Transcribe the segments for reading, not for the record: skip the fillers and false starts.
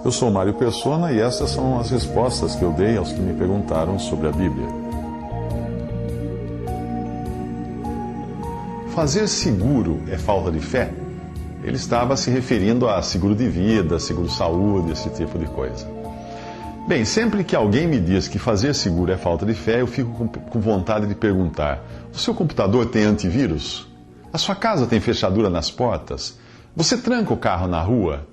Eu sou Mário Persona e essas são as respostas que eu dei aos que me perguntaram sobre a Bíblia. Fazer seguro é falta de fé? Ele estava se referindo a seguro de vida, seguro-saúde, esse tipo de coisa. Bem, sempre que alguém me diz que fazer seguro é falta de fé, eu fico com vontade de perguntar: o seu computador tem antivírus? A sua casa tem fechadura nas portas? Você tranca o carro na rua?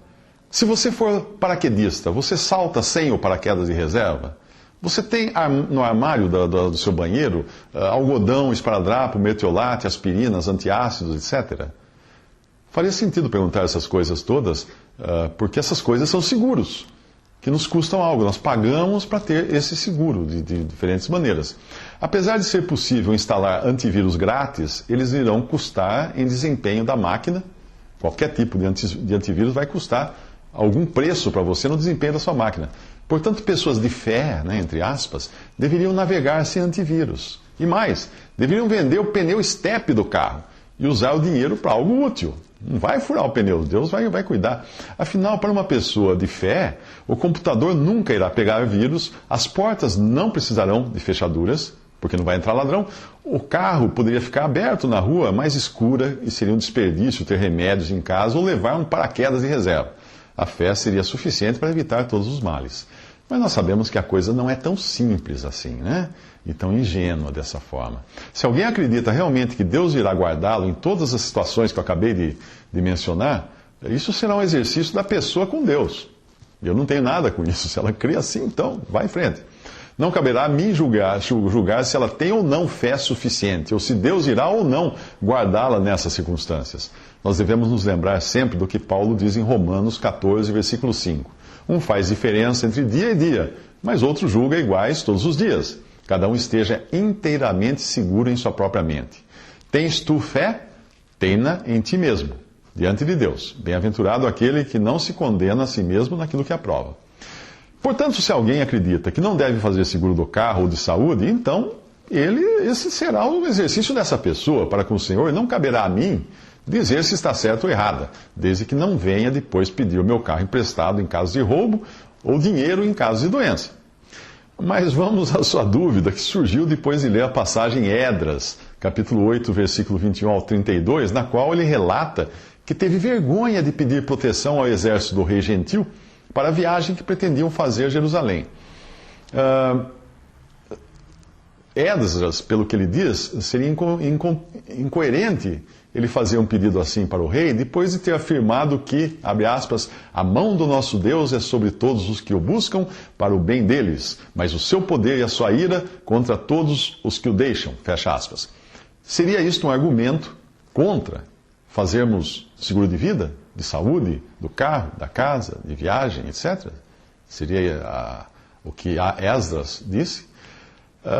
Se você for paraquedista, você salta sem o paraquedas de reserva? Você tem no armário do seu banheiro algodão, esparadrapo, mertiolate, aspirinas, antiácidos, etc.? Faria sentido perguntar essas coisas todas, porque essas coisas são seguros, que nos custam algo. Nós pagamos para ter esse seguro de diferentes maneiras. Apesar de ser possível instalar antivírus grátis, eles irão custar em desempenho da máquina. Qualquer tipo de antivírus vai custar algum preço para você no desempenho da sua máquina. Portanto, pessoas de fé, entre aspas, deveriam navegar sem antivírus. E mais, deveriam vender o pneu estepe do carro e usar o dinheiro para algo útil. Não vai furar o pneu, Deus vai cuidar. Afinal, para uma pessoa de fé, o computador nunca irá pegar vírus, as portas não precisarão de fechaduras, porque não vai entrar ladrão, o carro poderia ficar aberto na rua, mais escura, e seria um desperdício ter remédios em casa ou levar um paraquedas de reserva. A fé seria suficiente para evitar todos os males. Mas nós sabemos que a coisa não é tão simples assim, e tão ingênua dessa forma. Se alguém acredita realmente que Deus irá guardá-lo em todas as situações que eu acabei de mencionar, isso será um exercício da pessoa com Deus. Eu não tenho nada com isso. Se ela crê assim, então, vá em frente. Não caberá a mim julgar se ela tem ou não fé suficiente, ou se Deus irá ou não guardá-la nessas circunstâncias. Nós devemos nos lembrar sempre do que Paulo diz em Romanos 14, versículo 5. Um faz diferença entre dia e dia, mas outro julga iguais todos os dias. Cada um esteja inteiramente seguro em sua própria mente. Tens tu fé? Tem-na em ti mesmo, diante de Deus. Bem-aventurado aquele que não se condena a si mesmo naquilo que aprova. Portanto, se alguém acredita que não deve fazer seguro do carro ou de saúde, então esse será o exercício dessa pessoa para com o Senhor, e não caberá a mim dizer se está certo ou errada, desde que não venha depois pedir o meu carro emprestado em caso de roubo ou dinheiro em caso de doença. Mas vamos à sua dúvida, que surgiu depois de ler a passagem Esdras, capítulo 8, versículo 21 ao 32, na qual ele relata que teve vergonha de pedir proteção ao exército do rei gentil para a viagem que pretendiam fazer a Jerusalém. Esdras, pelo que ele diz, seria incoerente ele fazer um pedido assim para o rei, depois de ter afirmado que, abre aspas, a mão do nosso Deus é sobre todos os que o buscam para o bem deles, mas o seu poder e a sua ira contra todos os que o deixam, fecha aspas. Seria isto um argumento contra fazermos seguro de vida, de saúde, do carro, da casa, de viagem, etc.? Seria o que Esdras disse?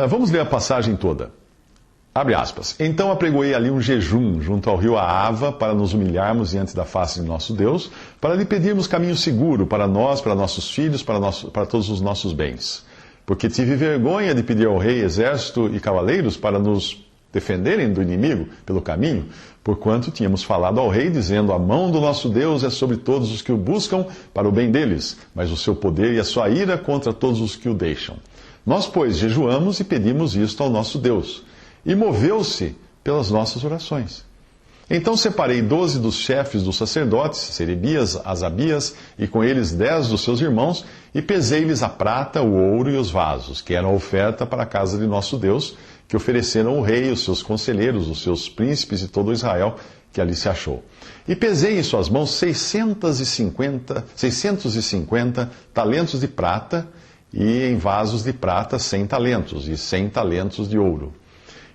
Vamos ler a passagem toda. Abre aspas. Então apregoei ali um jejum junto ao rio Ahava para nos humilharmos diante da face de nosso Deus, para lhe pedirmos caminho seguro para nós, para nossos filhos, para todos os nossos bens. Porque tive vergonha de pedir ao rei exército e cavaleiros para nos defenderem do inimigo pelo caminho, porquanto tínhamos falado ao rei, dizendo: a mão do nosso Deus é sobre todos os que o buscam para o bem deles, mas o seu poder e a sua ira contra todos os que o deixam. Nós, pois, jejuamos e pedimos isto ao nosso Deus, e moveu-se pelas nossas orações. Então separei 12 dos chefes dos sacerdotes, Serebias, Asabias, e com eles 10 dos seus irmãos, e pesei-lhes a prata, o ouro e os vasos, que eram a oferta para a casa de nosso Deus, que ofereceram o rei, os seus conselheiros, os seus príncipes e todo Israel que ali se achou. E pesei em suas mãos 650 talentos de prata, e em vasos de prata 100 talentos, e 100 talentos de ouro.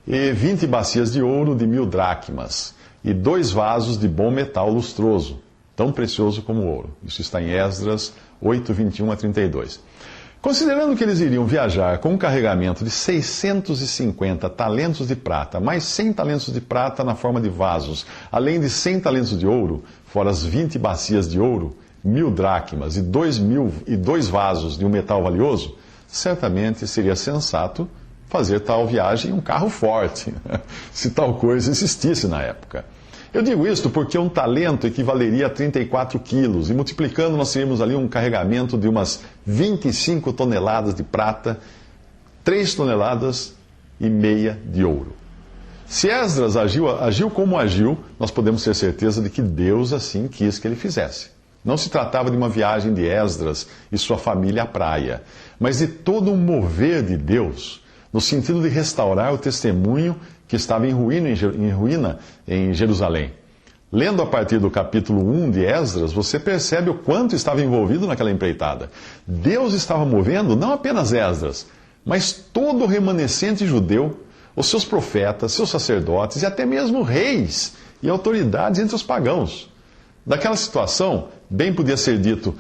E 20 bacias de ouro de 1000 dracmas, e 2 vasos de bom metal lustroso, tão precioso como o ouro. Isso está em Esdras 8, 21 a 32. Considerando que eles iriam viajar com um carregamento de 650 talentos de prata, mais 100 talentos de prata na forma de vasos, além de 100 talentos de ouro, fora as 20 bacias de ouro, 1000 dracmas e 2 vasos de um metal valioso, certamente seria sensato fazer tal viagem em um carro forte, se tal coisa existisse na época. Eu digo isto porque um talento equivaleria a 34 quilos, e multiplicando nós teríamos ali um carregamento de umas 25 toneladas de prata, 3 toneladas e meia de ouro. Se Esdras agiu como agiu, nós podemos ter certeza de que Deus assim quis que ele fizesse. Não se tratava de uma viagem de Esdras e sua família à praia, mas de todo um mover de Deus, no sentido de restaurar o testemunho que estava em ruína em Jerusalém. Lendo a partir do capítulo 1 de Esdras, você percebe o quanto estava envolvido naquela empreitada. Deus estava movendo não apenas Esdras, mas todo o remanescente judeu, os seus profetas, seus sacerdotes e até mesmo reis e autoridades entre os pagãos. Daquela situação, bem podia ser dito,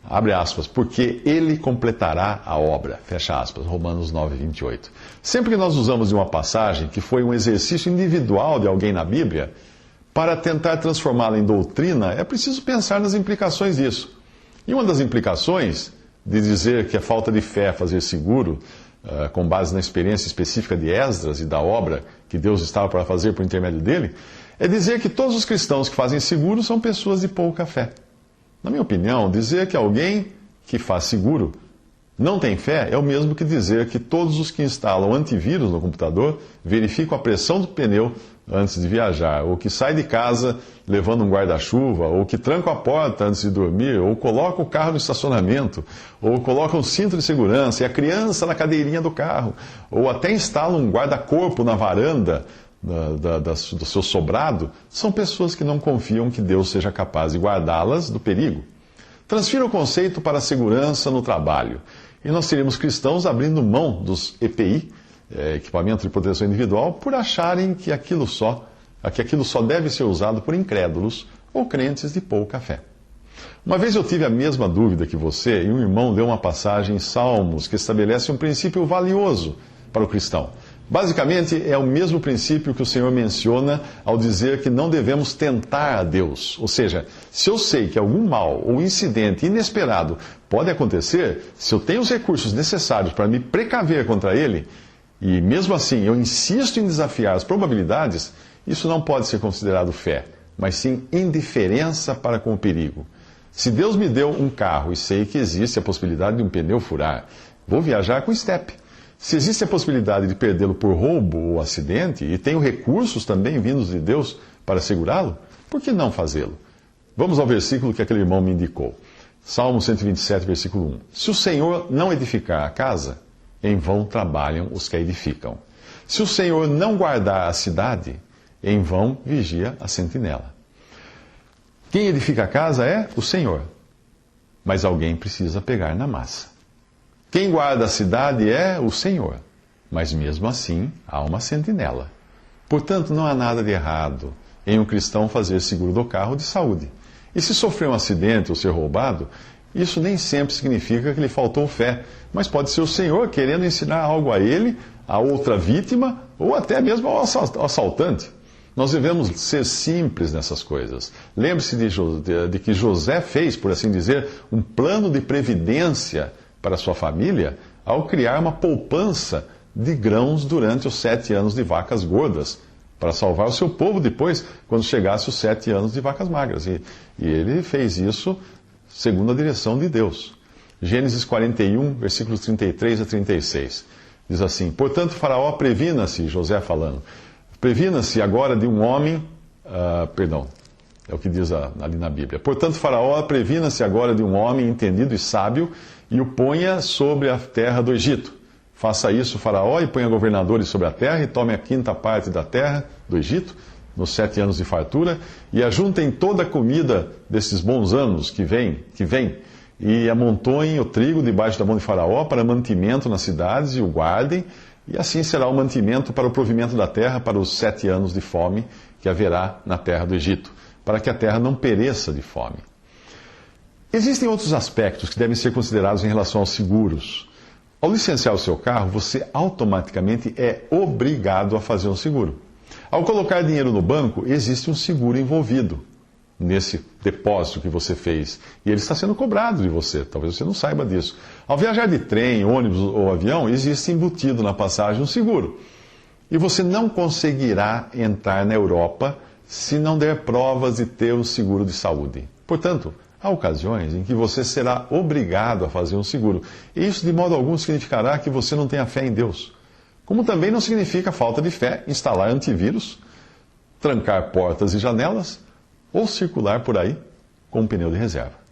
abre aspas, porque ele completará a obra, fecha aspas, Romanos 9, 28. Sempre que nós usamos de uma passagem que foi um exercício individual de alguém na Bíblia, para tentar transformá-la em doutrina, é preciso pensar nas implicações disso. E uma das implicações de dizer que é falta de fé fazer seguro, com base na experiência específica de Esdras e da obra que Deus estava para fazer por intermédio dele, é dizer que todos os cristãos que fazem seguro são pessoas de pouca fé. Na minha opinião, dizer que alguém que faz seguro não tem fé é o mesmo que dizer que todos os que instalam antivírus no computador verificam a pressão do pneu antes de viajar, ou que sai de casa levando um guarda-chuva, ou que tranca a porta antes de dormir, ou coloca o carro no estacionamento, ou coloca um cinto de segurança e a criança na cadeirinha do carro, ou até instala um guarda-corpo na varanda do seu sobrado, são pessoas que não confiam que Deus seja capaz de guardá-las do perigo. Transfira o conceito para a segurança no trabalho, e nós teríamos cristãos abrindo mão dos EPI, equipamento de proteção individual, por acharem que aquilo só deve ser usado por incrédulos ou crentes de pouca fé. Uma vez eu tive a mesma dúvida que você, e um irmão leu uma passagem em Salmos que estabelece um princípio valioso para o cristão. Basicamente, é o mesmo princípio que o Senhor menciona ao dizer que não devemos tentar a Deus. Ou seja, se eu sei que algum mal ou incidente inesperado pode acontecer, se eu tenho os recursos necessários para me precaver contra ele, e mesmo assim eu insisto em desafiar as probabilidades, isso não pode ser considerado fé, mas sim indiferença para com o perigo. Se Deus me deu um carro e sei que existe a possibilidade de um pneu furar, vou viajar com estepe. Se existe a possibilidade de perdê-lo por roubo ou acidente, e tenho recursos também vindos de Deus para segurá-lo, por que não fazê-lo? Vamos ao versículo que aquele irmão me indicou. Salmo 127, versículo 1. Se o Senhor não edificar a casa, em vão trabalham os que a edificam. Se o Senhor não guardar a cidade, em vão vigia a sentinela. Quem edifica a casa é o Senhor, mas alguém precisa pegar na massa. Quem guarda a cidade é o Senhor, mas mesmo assim há uma sentinela. Portanto, não há nada de errado em um cristão fazer seguro do carro de saúde. E se sofrer um acidente ou ser roubado, isso nem sempre significa que lhe faltou fé, mas pode ser o Senhor querendo ensinar algo a ele, a outra vítima, ou até mesmo ao assaltante. Nós devemos ser simples nessas coisas. Lembre-se de que José fez, por assim dizer, um plano de previdência para sua família ao criar uma poupança de grãos durante os 7 anos de vacas gordas, para salvar o seu povo depois, quando chegasse os 7 anos de vacas magras. E ele fez isso segundo a direção de Deus. Gênesis 41, versículos 33 a 36. Diz assim: Portanto, Faraó, previna-se, José falando, previna-se agora de um homem... é o que diz ali na Bíblia. Portanto, Faraó, previna-se agora de um homem entendido e sábio e o ponha sobre a terra do Egito. Faça isso, Faraó, e ponha governadores sobre a terra e tome a 5ª parte da terra do Egito, nos 7 anos de fartura, e ajuntem toda a comida desses bons anos que vem, e amontoem o trigo debaixo da mão de Faraó para mantimento nas cidades e o guardem, e assim será o mantimento para o provimento da terra para os 7 anos de fome que haverá na terra do Egito, para que a terra não pereça de fome. Existem outros aspectos que devem ser considerados em relação aos seguros. Ao licenciar o seu carro, você automaticamente é obrigado a fazer um seguro. Ao colocar dinheiro no banco, existe um seguro envolvido nesse depósito que você fez. E ele está sendo cobrado de você, talvez você não saiba disso. Ao viajar de trem, ônibus ou avião, existe embutido na passagem um seguro. E você não conseguirá entrar na Europa se não der provas de ter um seguro de saúde. Portanto, há ocasiões em que você será obrigado a fazer um seguro. E isso, de modo algum, significará que você não tenha fé em Deus. Como também não significa falta de fé instalar antivírus, trancar portas e janelas ou circular por aí com um pneu de reserva.